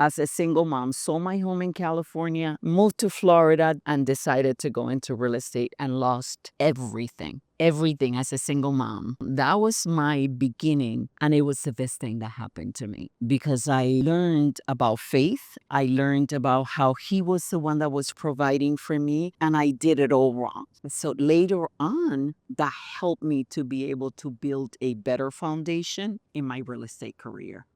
as a single mom, sold my home in California, moved to Florida, and decided to go into real estate and lost everything. Everything as a single mom. That was my beginning. And it was the best thing that happened to me because I learned about faith. I learned about how he was the one that was providing for me, and I did it all wrong. So later on, that helped me to be able to build a better foundation in my real estate career.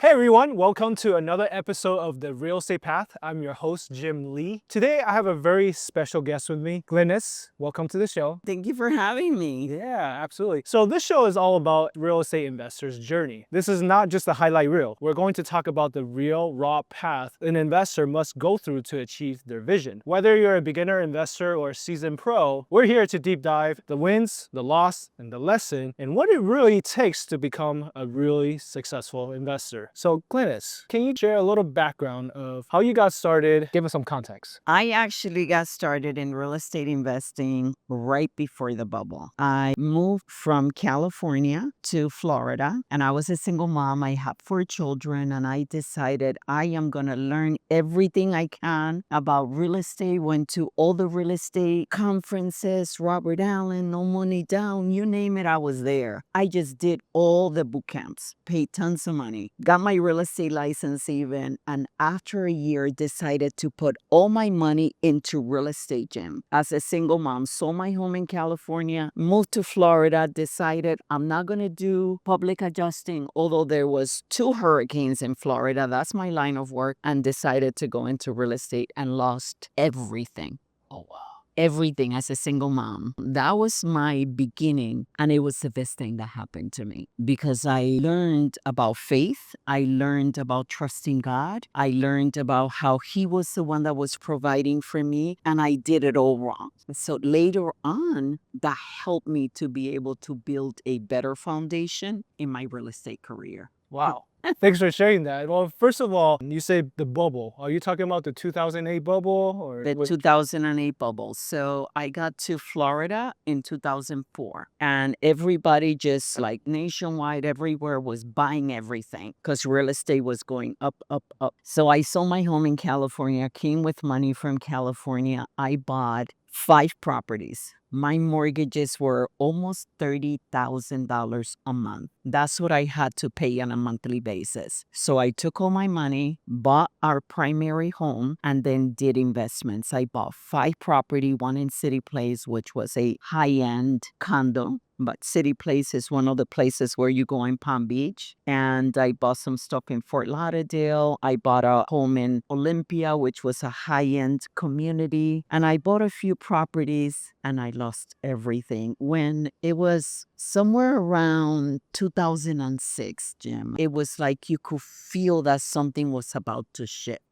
Hey everyone, welcome to another episode of The Real Estate Path. I'm your host, Jim Lee. Today I have a very special guest with me, Glenis. Welcome to the show. Thank you for having me. Yeah, absolutely. So this show is all about real estate investors' journey. This is not just a highlight reel. We're going to talk about the real, raw path an investor must go through to achieve their vision. Whether you're a beginner investor or a seasoned pro, we're here to deep dive the wins, the loss, and the lesson, and what it really takes to become a really successful investor. So Glenis, can you share a little background of how you got started? Give us some context. I actually got started in real estate investing right before the bubble. I moved from California to Florida, and I was a single mom. I had 4 children, and I decided I am going to learn everything I can about real estate. Went to all the real estate conferences, Robert Allen, No Money Down, you name it, I was there. I just did all the boot camps, paid tons of money, got my real estate license even, and after a year decided to put all my money into real estate, Jim. As a single mom, sold my home in California, moved to Florida, decided I'm not going to do public adjusting, although there was 2 hurricanes in Florida. That's my line of work, and decided to go into real estate and lost everything. Oh, wow. Everything as a single mom. That was my beginning, and it was the best thing that happened to me because I learned about faith. I learned about trusting God. I learned about how he was the one that was providing for me, and I did it all wrong. So later on, that helped me to be able to build a better foundation in my real estate career. Wow. Thanks for sharing that. Well, first of all, you say the bubble. Are you talking about the 2008 bubble or The 2008 bubble. So I got to Florida in 2004, and everybody just like nationwide, everywhere was buying everything because real estate was going up, up, up. So I sold my home in California, came with money from California. I bought 5 properties. My mortgages were almost $30,000 a month. That's what I had to pay on a monthly basis. So I took all my money, bought our primary home, and then did investments. I bought 5 property, one in City Place, which was a high-end condo. But City Place is one of the places where you go in Palm Beach. And I bought some stuff in Fort Lauderdale. I bought a home in Olympia, which was a high-end community. And I bought a few properties, and I lost everything. When it was somewhere around 2006, Jim, it was like you could feel that something was about to shift.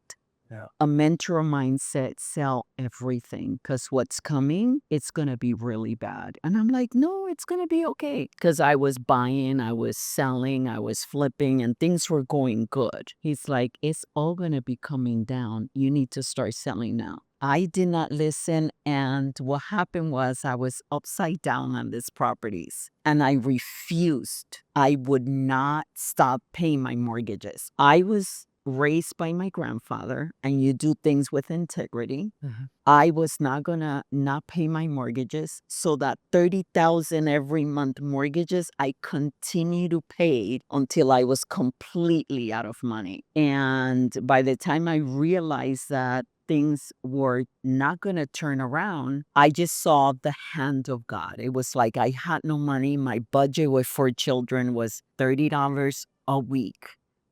Yeah. A mentor of mine said, sell everything because what's coming, it's going to be really bad. And I'm like, no, it's going to be okay. Because I was buying, I was selling, I was flipping, and things were going good. He's like, it's all going to be coming down. You need to start selling now. I did not listen. And what happened was I was upside down on these properties and I refused. I would not stop paying my mortgages. I was raised by my grandfather, and you do things with integrity. I was not gonna not pay my mortgages, so that $30,000 every month mortgages I continue to pay until I was completely out of money. And by the time I realized that things were not going to turn around, I just saw the hand of God. It was like I had no money. My budget with 4 children was $30 a week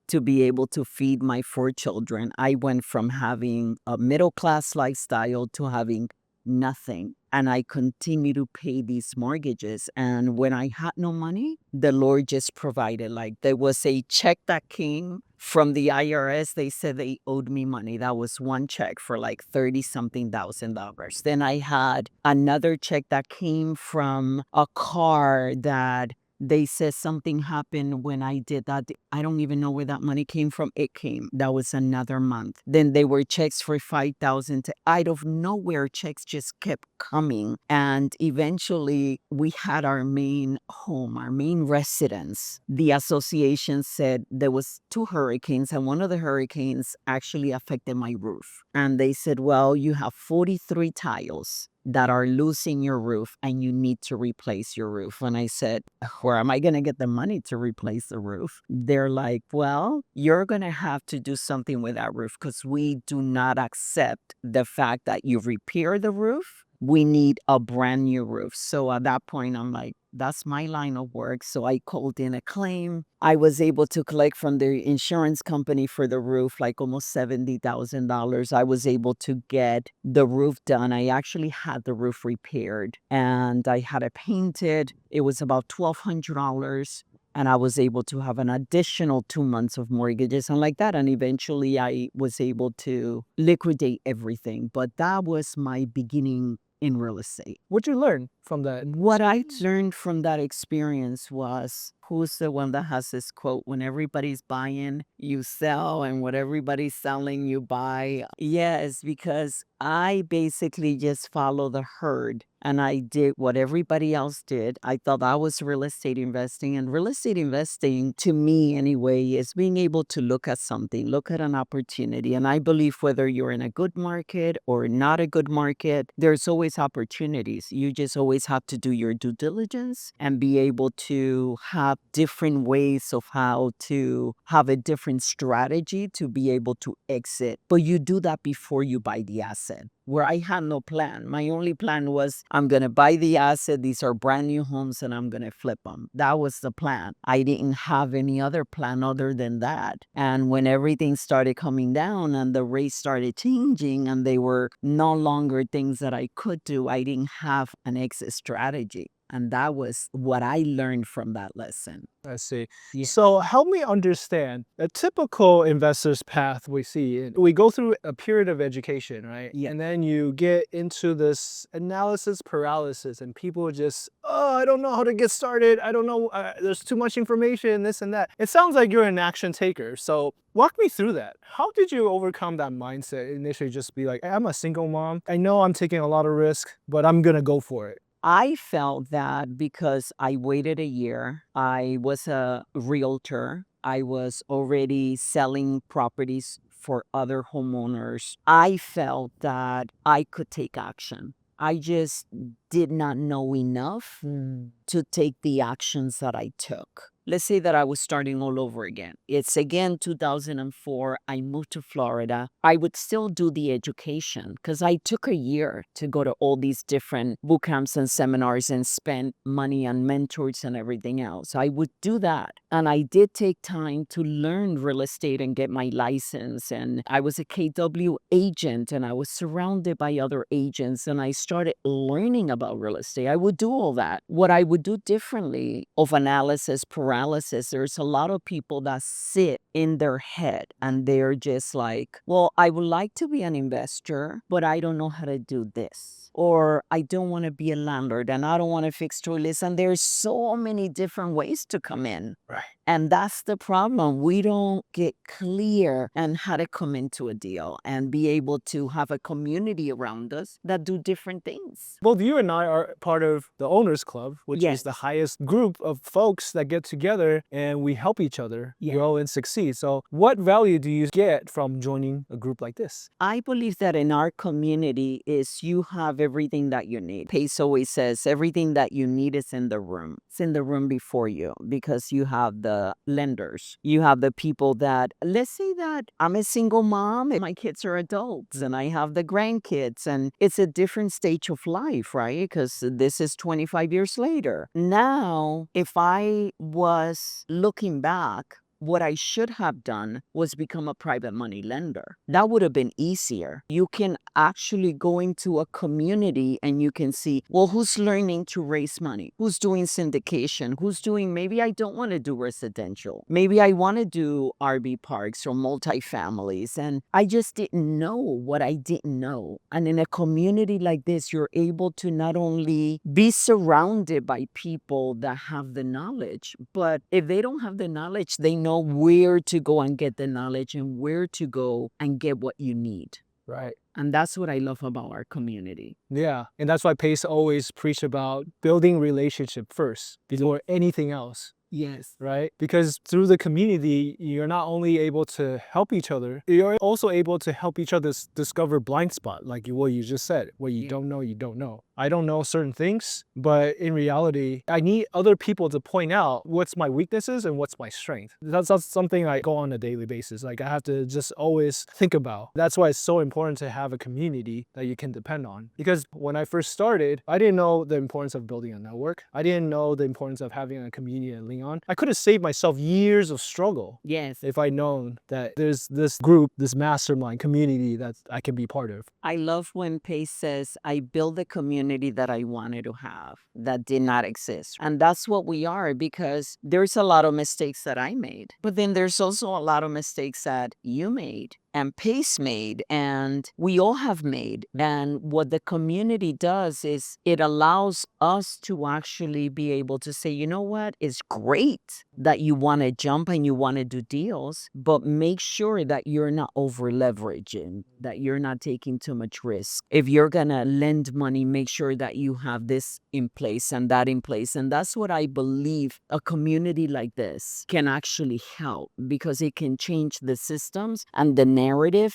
to be able to feed my 4 children. I went from having a middle-class lifestyle to having nothing. And I continue to pay these mortgages. And when I had no money, the Lord just provided. Like there was a check that came from the IRS. They said they owed me money. That was one check for like $30-something thousand. Then I had another check that came from a car that They said something happened when I did that. I don't even know where that money came from. It came. That was another month. Then they were checks for 5,000. Out of nowhere, checks just kept coming. And eventually we had our main home, our main residence. The association said there was 2 hurricanes, and one of the hurricanes actually affected my roof. And they said, well, you have 43 tiles that are losing your roof and you need to replace your roof. And I said, where am I going to get the money to replace the roof? They're like, well, you're going to have to do something with that roof because we do not accept the fact that you repair the roof. We need a brand new roof. So at that point, I'm like, that's my line of work. So I called in a claim. I was able to collect from the insurance company for the roof, like almost $70,000. I was able to get the roof done. I actually had the roof repaired and I had it painted. It was about $1,200. And I was able to have an additional 2 months of mortgages and like that. And eventually I was able to liquidate everything. But that was my beginning in real estate. What'd you learn from that? What I learned from that experience was, who's the one that has this quote, when everybody's buying, you sell, and what everybody's selling, you buy? Yes, because I basically just follow the herd and I did what everybody else did. I thought that was real estate investing. And real estate investing, to me anyway, is being able to look at something, look at an opportunity. And I believe whether you're in a good market or not a good market, there's always opportunities. You just always have to do your due diligence and be able to have different ways of how to have a different strategy to be able to exit. But you do that before you buy the asset. Where I had no plan. My only plan was, I'm going to buy the asset. These are brand new homes and I'm going to flip them. That was the plan. I didn't have any other plan other than that. And when everything started coming down and the rates started changing and they were no longer things that I could do, I didn't have an exit strategy. And that was what I learned from that lesson. I see. Yeah. So help me understand a typical investor's path we see. We go through a period of education, right? Yeah. And then you get into this analysis paralysis and people just, oh, I don't know how to get started. I don't know. There's too much information, this and that. It sounds like you're an action taker. So walk me through that. How did you overcome that mindset? Initially just be like, I'm a single mom. I know I'm taking a lot of risk, but I'm going to go for it. I felt that because I waited a year, I was a realtor, I was already selling properties for other homeowners. I felt that I could take action. I just did not know enough to take the actions that I took. Let's say that I was starting all over again. It's again 2004. I moved to Florida. I would still do the education because I took a year to go to all these different boot camps and seminars and spend money on mentors and everything else. I would do that. And I did take time to learn real estate and get my license. And I was a KW agent and I was surrounded by other agents and I started learning about real estate. I would do all that. What I would do differently of analysis paralysis, there's a lot of people that sit in their head and they're just like, well, I would like to be an investor, but I don't know how to do this. Or I don't want to be a landlord and I don't want to fix toilets. And there's so many different ways to come in. Right. And that's the problem. We don't get clear on how to come into a deal and be able to have a community around us that do different things. Both you and I are part of the Owners Club, which is the Yes. highest group of folks that get together and we help each other Yeah. grow and succeed. So what value do you get from joining a group like this? I believe that in our community is you have everything that you need. Pace always says everything that you need is in the room. It's in the room before you because you have the lenders. You have the people that, let's say that I'm a single mom and my kids are adults and I have the grandkids and it's a different stage of life, right? Because this is 25 years later. Now, if I was looking back, What I should have done was become a private money lender. That would have been easier. You can actually go into a community and you can see, well, who's learning to raise money? Who's doing syndication? Who's doing, maybe I don't want to do residential. Maybe I want to do RV parks or multifamilies. And I just didn't know what I didn't know. And in a community like this, you're able to not only be surrounded by people that have the knowledge, but if they don't have the knowledge, they know where to go and get the knowledge and where to go and get what you need. Right. And that's what I love about our community. Yeah. And that's why Pace always preach about building relationship first before anything else. Yes. Right? Because through the community, you're not only able to help each other, you're also able to help each other discover blind spot, like what you just said. What you don't know, you don't know. I don't know certain things, but in reality, I need other people to point out what's my weaknesses and what's my strength. That's something I go on a daily basis. Like I have to just always think about. That's why it's so important to have a community that you can depend on. Because when I first started, I didn't know the importance of building a network. I didn't know the importance of having a community to lean on. I could have saved myself years of struggle. Yes. If I'd known that there's this group, this mastermind community that I can be part of. I love when Pace says, I build the community that I wanted to have that did not exist. And that's what we are, because there's a lot of mistakes that I made, but then there's also a lot of mistakes that you made and Pace made, and we all have made. And what the community does is it allows us to actually be able to say, you know what, it's great that you want to jump and you want to do deals, but make sure that you're not over leveraging, that you're not taking too much risk. If you're going to lend money, make sure that you have this in place and that in place. And that's what I believe a community like this can actually help, because it can change the systems and the narrative.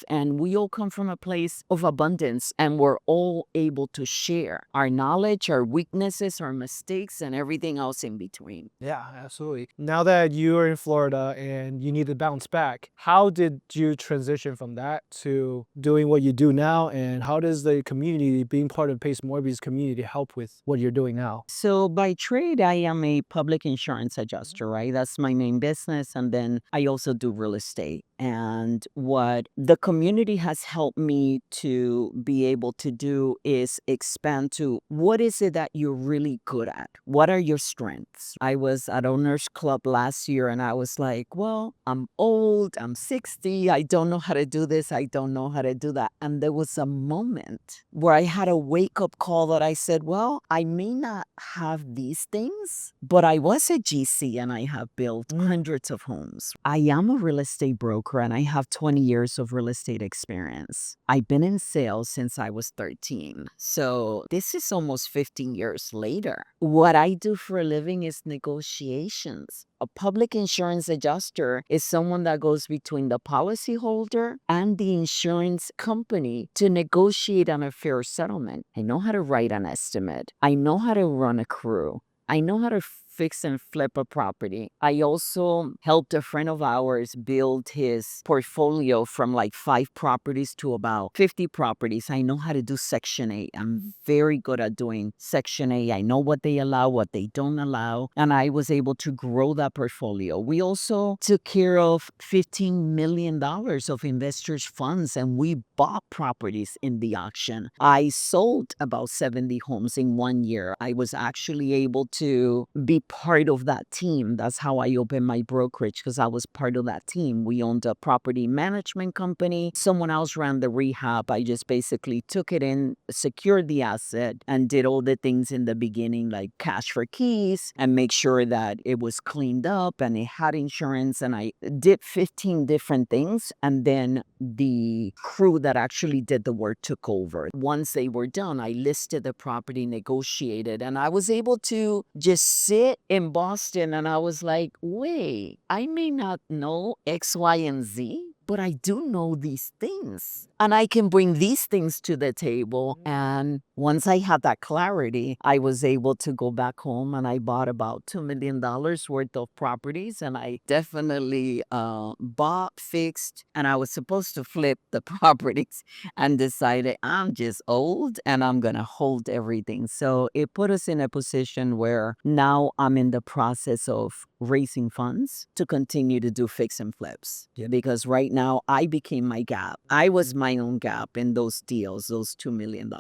And we all come from a place of abundance, and we're all able to share our knowledge, our weaknesses, our mistakes, and everything else in between. Yeah, absolutely. Now that you are in Florida and you need to bounce back, how did you transition from that to doing what you do now? And how does the community, being part of Pace Morby's community, help with what you're doing now? So by trade, I am a public insurance adjuster, right? That's my main business. And then I also do real estate. And what the community has helped me to be able to do is expand to, what is it that you're really good at? What are your strengths? I was at Owners Club last year and I was like, well, I'm old, I'm 60, I don't know how to do this, I don't know how to do that. And there was a moment where I had a wake-up call that I said, well, I may not have these things, but I was a GC and I have built hundreds of homes. I am a real estate broker and I have 20 years of real estate experience. I've been in sales since I was 13. So this is almost 15 years later. What I do for a living is negotiations. A public insurance adjuster is someone that goes between the policyholder and the insurance company to negotiate on a fair settlement. I know how to write an estimate. I know how to run a crew. I know how to fix and flip a property. I also helped a friend of ours build his portfolio from like 5 properties to about 50 properties. I know how to do Section 8. I'm very good at doing Section 8. I know what they allow, what they don't allow, and I was able to grow that portfolio. We also took care of $15 million of investors' funds, and we bought properties in the auction. I sold about 70 homes in 1 year. I was actually able to be part of that team. That's how I opened my brokerage, because I was part of that team. We owned a property management company. Someone else ran the rehab. I just basically took it in, secured the asset, and did all the things in the beginning, like cash for keys and make sure that it was cleaned up and it had insurance. And I did 15 different things. And then the crew that actually did the work took over. Once they were done, I listed the property, negotiated, and I was able to just sit in Boston and I was like, wait, I may not know X, Y, and Z, but I do know these things. And I can bring these things to the table. And once I had that clarity, I was able to go back home and I bought about $2 million worth of properties. And I definitely bought, fixed, and I was supposed to flip the properties and decided I'm just old and I'm going to hold everything. So it put us in a position where now I'm in the process of raising funds to continue to do fix and flips. Yeah. Because right now I became my gap. I was my own gap in those deals, those $2 million.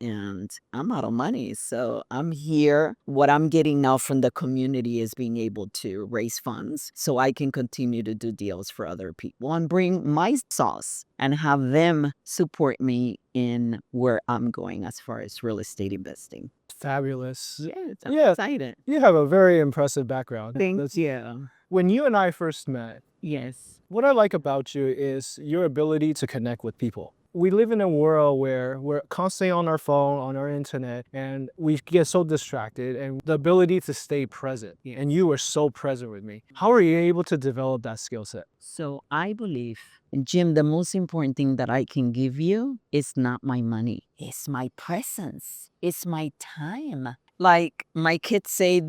And I'm out of money. So I'm here. What I'm getting now from the community is being able to raise funds so I can continue to do deals for other people and bring my sauce and have them support me in where I'm going as far as real estate investing. Fabulous. Yes, I'm Yeah, excited. you have a very impressive background. Thank you. When you and I first met, Yes. what I like about you is your ability to connect with people. We live in a world where we're constantly on our phone, on our internet, and we get so distracted, and the ability to stay present. And you were so present with me. How are you able to develop that skill set? So I believe, Jim, the most important thing that I can give you is not my money. It's my presence. It's my time. Like my kids say,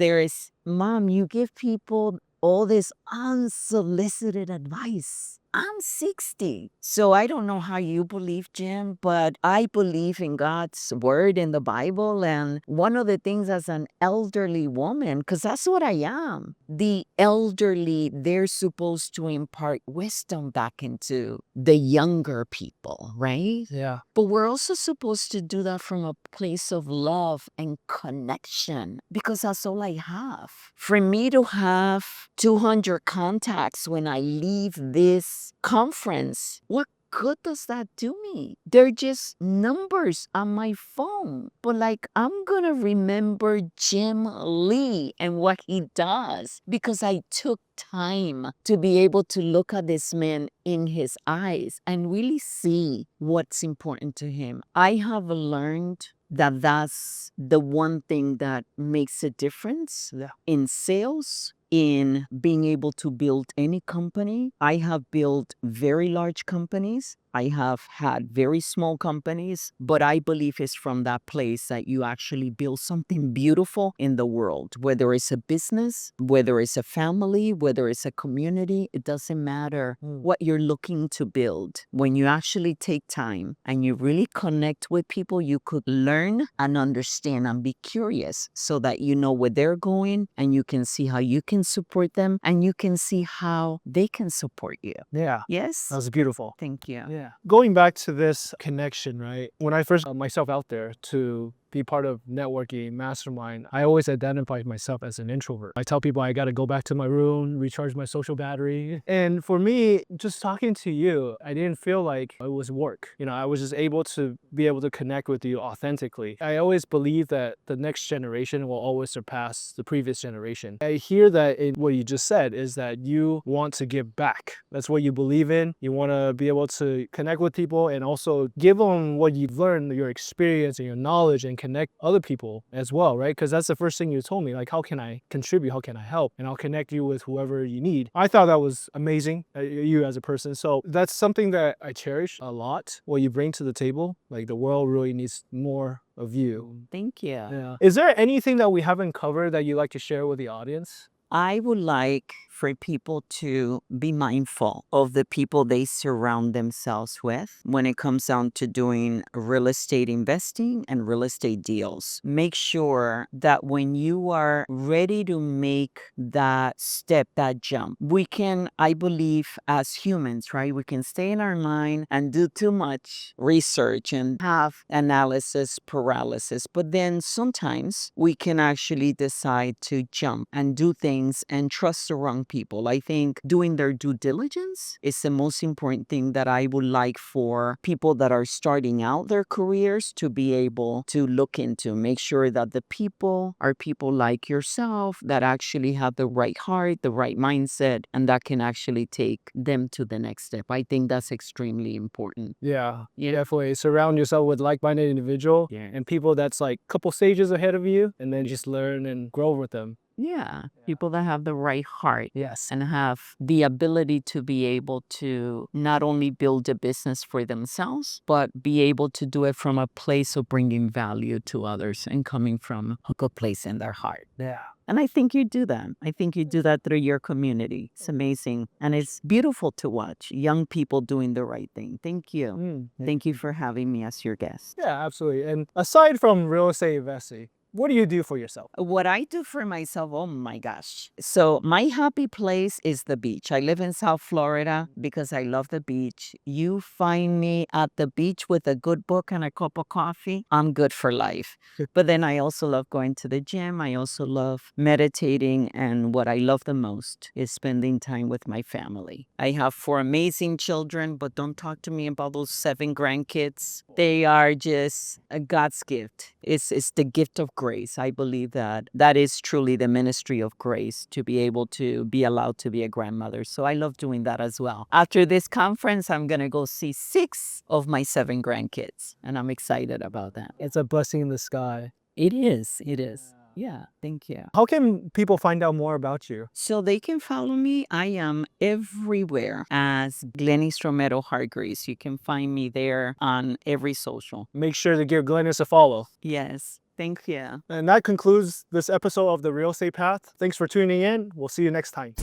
Mom, you give people all this unsolicited advice. I'm 60. So I don't know how you believe, Jim, but I believe in God's word in the Bible. And one of the things as an elderly woman, because that's what I am, the elderly, they're supposed to impart wisdom back into the younger people, right? Yeah. But we're also supposed to do that from a place of love and connection because that's all I have. For me to have 200 contacts when I leave this conference, what good does that do me? They're just numbers on my phone. But like, I'm gonna remember Jim Lee and what he does because I took time to be able to look at this man in his eyes and really see what's important to him. I have learned that that's the one thing that makes a difference in sales, in being able to build any company. I have built very large companies. I have had very small companies, but I believe it's from that place that you actually build something beautiful in the world, whether it's a business, whether it's a family, whether it's a community, it doesn't matter what you're looking to build. When you actually take time and you really connect with people, you could learn and understand and be curious so that you know where they're going and you can see how you can support them and you can see how they can support you. Yeah. Yes? That was beautiful. Thank you. Yeah. Going back to this connection, right? When I first got myself out there to be part of networking mastermind, I always identified myself as an introvert. I tell people I got to go back to my room, recharge my social battery. And for me, just talking to you, I didn't feel like it was work. I was just able to be able to connect with you authentically. I always believe that the next generation will always surpass the previous generation. I hear that in what you just said is that you want to give back. That's what you believe in. You want to be able to connect with people and also give them what you've learned, your experience and your knowledge, and connect other people as well, right? Because that's the first thing you told me, like, how can I contribute? How can I help? And I'll connect you with whoever you need. I thought that was amazing, you as a person. So that's something that I cherish a lot, what you bring to the table. Like, the world really needs more of you. Thank you. Yeah. Is there anything that we haven't covered that you'd like to share with the audience? I would like for people to be mindful of the people they surround themselves with when it comes down to doing real estate investing and real estate deals. Make sure that when you are ready to make that step, that jump, we can, I believe, as humans, right? We can stay in our mind and do too much research and have analysis paralysis. But then sometimes we can actually decide to jump and do things and trust the wrong people. I think doing their due diligence is the most important thing that I would like for people that are starting out their careers to be able to look into. Make sure that the people are people like yourself that actually have the right heart, the right mindset, and that can actually take them to the next step. I think that's extremely important. Yeah, Yeah. definitely. Surround yourself with like-minded individual and people that's like a couple stages ahead of you, and then just learn and grow with them. Yeah, people that have the right heart. Yes. And have the ability to be able to not only build a business for themselves, but be able to do it from a place of bringing value to others and coming from a good place in their heart. Yeah. And I think you do that. I think you do that through your community. It's amazing. And it's beautiful to watch young people doing the right thing. Thank you. Thank you for having me as your guest. Yeah, absolutely. And aside from real estate investing, What do you do for yourself? What I do for myself, oh my gosh. So, my happy place is the beach. I live in South Florida because I love the beach. You find me at the beach with a good book and a cup of coffee, I'm good for life. But then I also love going to the gym. I also love meditating. And what I love the most is spending time with my family. I have 4 amazing children, but don't talk to me about those 7 grandkids. They are just a God's gift. It's the gift of grace. I believe that is truly the ministry of grace to be able to be allowed to be a grandmother. So I love doing that as well. After this conference, I'm going to go see 6 of my 7 grandkids, and I'm excited about that. It's a blessing in the sky. It is. It is. Yeah, thank you. How can people find out more about you? So they can follow me. I am everywhere as Glenis Hargreaves. You can find me there on every social. Make sure to give Glenis a follow. Yes, thank you. And that concludes this episode of The Real Estate Path. Thanks for tuning in. We'll see you next time.